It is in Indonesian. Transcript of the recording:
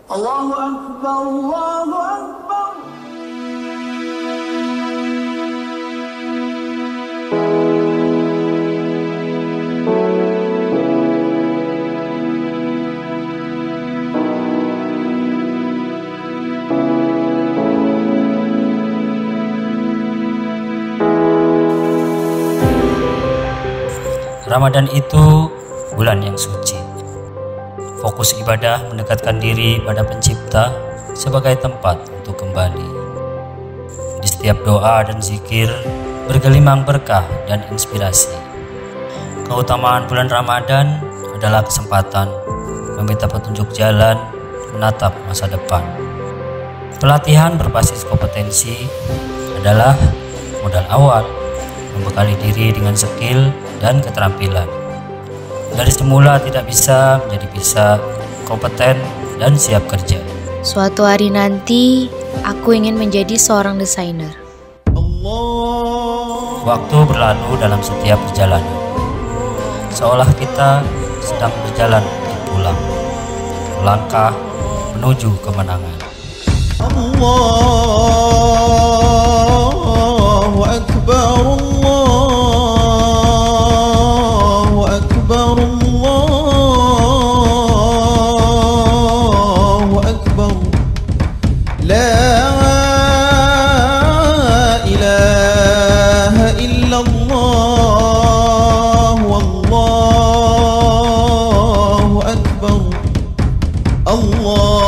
Allahu Akbar, Allahu Akbar. Ramadan itu bulan yang suci. Fokus ibadah mendekatkan diri pada Pencipta sebagai tempat untuk kembali. Di setiap doa dan zikir bergelimang berkah dan inspirasi. Keutamaan bulan Ramadan adalah kesempatan meminta petunjuk jalan menatap masa depan. Pelatihan berbasis kompetensi adalah modal awal membekali diri dengan skill dan keterampilan. Dari semula tidak bisa menjadi bisa, kompeten dan siap kerja. Suatu hari nanti, aku ingin menjadi seorang desainer. Waktu berlalu dalam setiap perjalanan, seolah kita sedang berjalan untuk pulang, melangkah menuju kemenangan. Allahu Akbar, Allahu Akbar, Allahu Akbar. La ilaha illallah, wallahu akbar. Allah